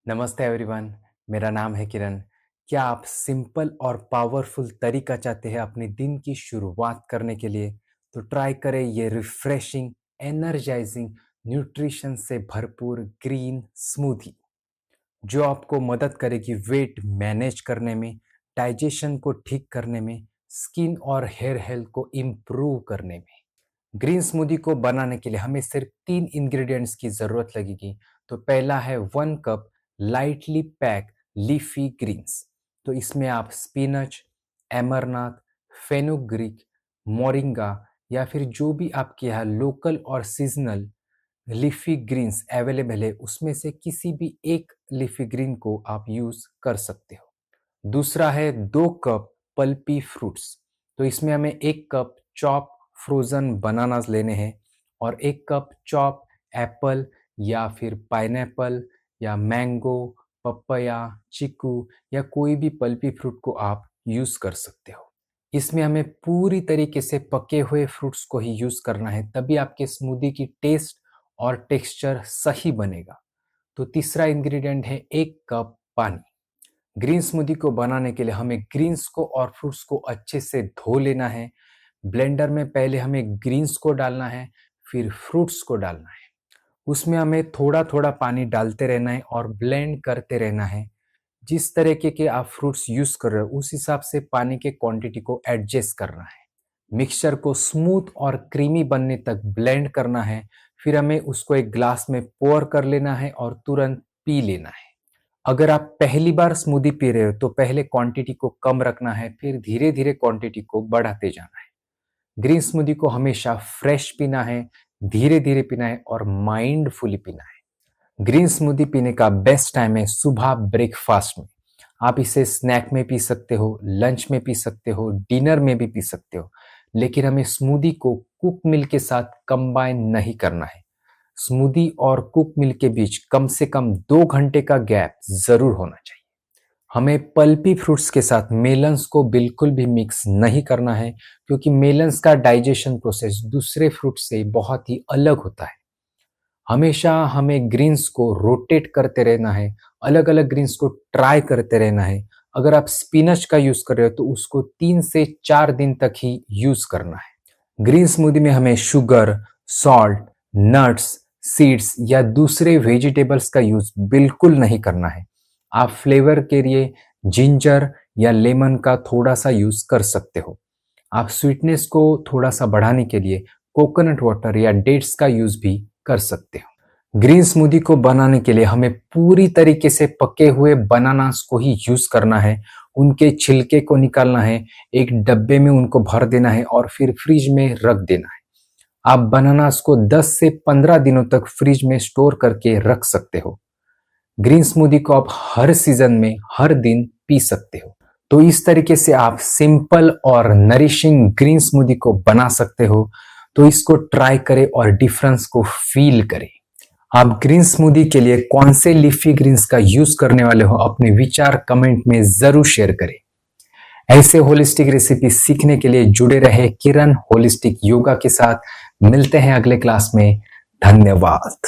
नमस्ते एवरीवन। मेरा नाम है किरण। क्या आप सिंपल और पावरफुल तरीका चाहते हैं अपने दिन की शुरुआत करने के लिए? तो ट्राई करें ये रिफ्रेशिंग, एनर्जाइजिंग, न्यूट्रिशन से भरपूर ग्रीन स्मूदी, जो आपको मदद करेगी वेट मैनेज करने में, डाइजेशन को ठीक करने में, स्किन और हेयर हेल्थ को इम्प्रूव करने में। ग्रीन स्मूदी को बनाने के लिए हमें सिर्फ 3 इंग्रेडिएंट्स की जरूरत लगेगी। तो पहला है 1 cup lightly pack leafy greens. तो इसमें आप स्पिनच, एमरनाथ, फेनुग्रीक, मोरिंगा या फिर जो भी आपके यहाँ लोकल और सीजनल लीफी ग्रीन्स अवेलेबल है उसमें से किसी भी एक लीफी ग्रीन को आप यूज कर सकते हो। दूसरा है 2 कप पल्पी फ्रूट्स। तो इसमें हमें 1 कप चॉप फ्रोजन बनानास लेने हैं और 1 कप चॉप एप्पल या फिर पाइनएप्पल या मैंगो, पपया, चीकू या कोई भी पल्पी फ्रूट को आप यूज कर सकते हो। इसमें हमें पूरी तरीके से पके हुए फ्रूट्स को ही यूज करना है, तभी आपके स्मूदी की टेस्ट और टेक्सचर सही बनेगा। तो तीसरा इंग्रेडिएंट है 1 कप पानी। ग्रीन स्मूदी को बनाने के लिए हमें ग्रीन्स को और फ्रूट्स को अच्छे से धो लेना है। ब्लेंडर में पहले हमें ग्रीन्स को डालना है, फिर फ्रूट्स को डालना है। उसमें हमें थोड़ा थोड़ा पानी डालते रहना है और ब्लेंड करते रहना है। जिस तरीके के आप फ्रूट्स यूज कर रहे हो उस हिसाब से पानी के क्वांटिटी को एडजस्ट करना है। मिक्सचर को स्मूथ और क्रीमी बनने तक ब्लेंड करना है। फिर हमें उसको एक ग्लास में पोर कर लेना है और तुरंत पी लेना है। अगर आप पहली बार स्मूदी पी रहे हो तो पहले क्वांटिटी को कम रखना है, फिर धीरे धीरे क्वांटिटी को बढ़ाते जाना है। ग्रीन स्मूदी को हमेशा फ्रेश पीना है, धीरे धीरे पीना है और माइंडफुली पीना है। ग्रीन स्मूदी पीने का बेस्ट टाइम है सुबह ब्रेकफास्ट में। आप इसे स्नैक में पी सकते हो, लंच में पी सकते हो, डिनर में भी पी सकते हो, लेकिन हमें स्मूदी को कुक मिल्क के साथ कंबाइन नहीं करना है। स्मूदी और कुक मिल्क के बीच कम से कम 2 घंटे का गैप जरूर होना चाहिए। हमें पल्पी फ्रूट्स के साथ मेलन्स को बिल्कुल भी मिक्स नहीं करना है, क्योंकि मेलन्स का डाइजेशन प्रोसेस दूसरे फ्रूट से बहुत ही अलग होता है। हमेशा हमें ग्रीन्स को रोटेट करते रहना है, अलग अलग ग्रीन्स को ट्राई करते रहना है। अगर आप स्पिनच का यूज कर रहे हो तो उसको 3 से 4 दिन तक ही यूज करना है। ग्रीन स्मूदी में हमें शुगर, सॉल्ट, नट्स, सीड्स या दूसरे वेजिटेबल्स का यूज बिल्कुल नहीं करना है। आप फ्लेवर के लिए जिंजर या लेमन का थोड़ा सा यूज कर सकते हो। आप स्वीटनेस को थोड़ा सा बढ़ाने के लिए कोकोनट वाटर या डेट्स का यूज भी कर सकते हो। ग्रीन स्मूदी को बनाने के लिए हमें पूरी तरीके से पके हुए बनानास को ही यूज करना है। उनके छिलके को निकालना है, एक डब्बे में उनको भर देना है और फिर फ्रिज में रख देना है। आप बनानास को 10 से 15 दिनों तक फ्रिज में स्टोर करके रख सकते हो। ग्रीन स्मूदी को आप हर सीजन में हर दिन पी सकते हो। तो इस तरीके से आप सिंपल और नरिशिंग ग्रीन स्मूदी को बना सकते हो। तो इसको ट्राई करें और डिफरेंस को फील करें। आप ग्रीन स्मूदी के लिए कौन से लीफी ग्रीन्स का यूज करने वाले हो, अपने विचार कमेंट में जरूर शेयर करें। ऐसे होलिस्टिक रेसिपी सीखने के लिए जुड़े रहे किरण होलिस्टिक योगा के साथ। मिलते हैं अगले क्लास में। धन्यवाद।